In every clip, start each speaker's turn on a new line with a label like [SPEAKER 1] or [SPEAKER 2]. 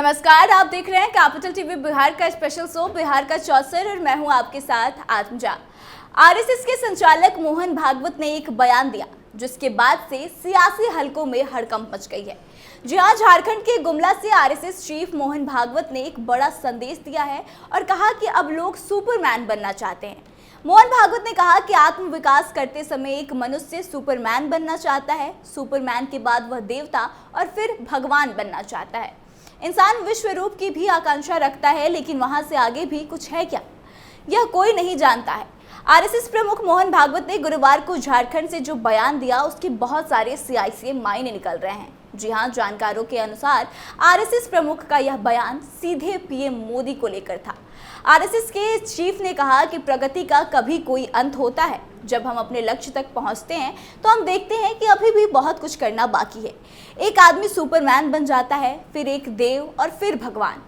[SPEAKER 1] नमस्कार, आप देख रहे हैं कैपिटल टीवी बिहार का स्पेशल शो बिहार का चौसर और मैं हूं आपके साथ आत्मजा। आरएसएस के संचालक मोहन भागवत ने एक बयान दिया जिसके बाद से सियासी हलकों में हड़कंप मच गई है। जी हां, झारखंड के गुमला से आरएसएस चीफ मोहन भागवत ने एक बड़ा संदेश दिया है और कहा कि अब लोग सुपरमैन बनना चाहते हैं। मोहन भागवत ने कहा कि आत्म विकास करते समय एक मनुष्य सुपरमैन बनना चाहता है। सुपरमैन के बाद वह देवता और फिर भगवान बनना चाहता है। इंसान विश्व रूप की भी आकांक्षा रखता है, लेकिन वहां से आगे भी कुछ है क्या, यह कोई नहीं जानता है। आरएसएस प्रमुख मोहन भागवत ने गुरुवार को झारखंड से जो बयान दिया उसके बहुत सारे सियासी मायने निकल रहे हैं। जी हां, जानकारों के अनुसार आरएसएस प्रमुख का यह बयान सीधे पीएम मोदी को लेकर था। आरएसएस के चीफ ने कहा कि प्रगति का कभी कोई अंत होता है। जब हम अपने लक्ष्य तक पहुंचते हैं तो हम देखते हैं कि अभी भी बहुत कुछ करना बाकी है। एक आदमी सुपरमैन बन जाता है, फिर एक देव और फिर भगवान।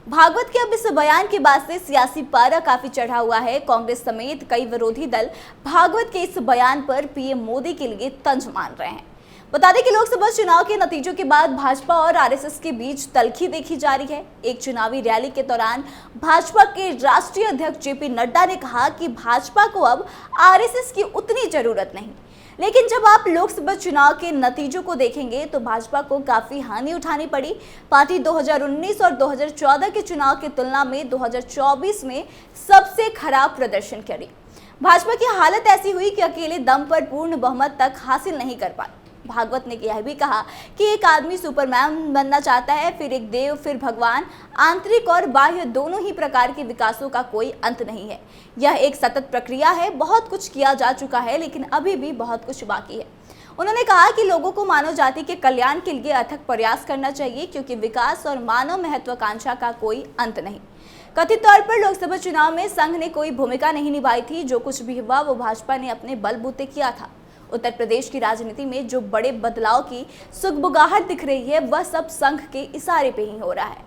[SPEAKER 1] भागवत के अब इस बयान के बाद से सियासी पारा काफी चढ़ा हुआ है। कांग्रेस समेत कई विरोधी दल भागवत के इस बयान पर पीएम मोदी के लिए तंज मान रहे हैं। बता दें कि लोकसभा चुनाव के नतीजों के बाद भाजपा और आरएसएस के बीच तल्खी देखी जा रही है। एक चुनावी रैली के दौरान भाजपा के राष्ट्रीय अध्यक्ष जेपी नड्डा ने कहा कि भाजपा को अब आरएसएस की उतनी जरूरत नहीं। लेकिन जब आप लोकसभा चुनाव के नतीजों को देखेंगे तो भाजपा को काफी हानि उठानी पड़ी। पार्टी 2019 और 2014 के चुनाव की तुलना में 2024 में सबसे खराब प्रदर्शन करी। भाजपा की हालत ऐसी हुई कि अकेले दम पर पूर्ण बहुमत तक हासिल नहीं कर पाई। भागवत ने यह भी कहा कि एक आदमी सुपरमैन बनना चाहता है, फिर एक देव, फिर भगवान। आंतरिक और बाह्य दोनों ही प्रकार के विकासों का कोई अंत नहीं है। यह एक सतत प्रक्रिया है। बहुत कुछ किया जा चुका है, लेकिन अभी भी बहुत कुछ बाकी है। उन्होंने कहा कि लोगों को मानव जाति के कल्याण के लिए अथक प्रयास करना चाहिए, क्योंकि विकास और मानव महत्वाकांक्षा का कोई अंत नहीं। कथित तौर पर लोकसभा चुनाव में संघ ने कोई भूमिका नहीं निभाई थी। जो कुछ भी हुआ वो भाजपा ने अपने बलबूते किया था। उत्तर प्रदेश की राजनीति में जो बड़े बदलाव की सुगबुगाहट दिख रही है वह सब संघ के इशारे पे ही हो रहा है।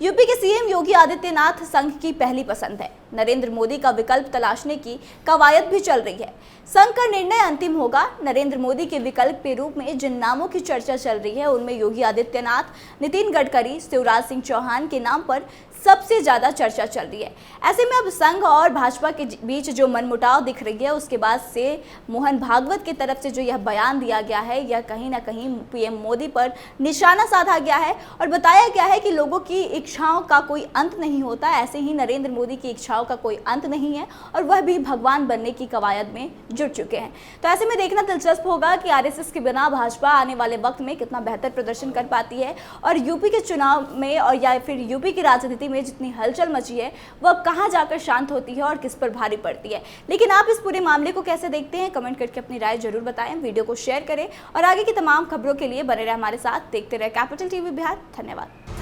[SPEAKER 1] यूपी के सीएम योगी आदित्यनाथ संघ की पहली पसंद है। नरेंद्र मोदी का विकल्प तलाशने की कवायद भी चल रही है। संघ का निर्णय अंतिम होगा। नरेंद्र मोदी के विकल्प के रूप में जिन नामों की चर्चा चल रही है उनमें योगी आदित्यनाथ, नितिन गडकरी, शिवराज सिंह चौहान के नाम पर सबसे ज्यादा चर्चा चल रही है। ऐसे में अब संघ और भाजपा के बीच जो मनमुटाव दिख रही है उसके बाद से मोहन भागवत की तरफ से जो यह बयान दिया गया है यह कहीं ना कहीं पीएम मोदी पर निशाना साधा गया है और बताया गया है कि लोगों की इच्छाओं का कोई अंत नहीं होता। ऐसे ही नरेंद्र मोदी की इच्छाओं का कोई अंत नहीं है और वह भी भगवान बनने की कवायद में जुट चुके हैं। तो ऐसे में देखना दिलचस्प होगा कि आरएसएस के बिना भाजपा आने वाले वक्त में कितना बेहतर प्रदर्शन कर पाती है और यूपी के चुनाव में और या फिर यूपी की राजनीति में जितनी हलचल मची है वह कहां जाकर शांत होती है और किस पर भारी पड़ती है। लेकिन आप इस पूरे मामले को कैसे देखते हैं, कमेंट करके अपनी राय जरूर बताएं, वीडियो को शेयर करें और आगे की तमाम खबरों के लिए बने रहे हमारे साथ। देखते रहे कैपिटल टीवी बिहार। धन्यवाद।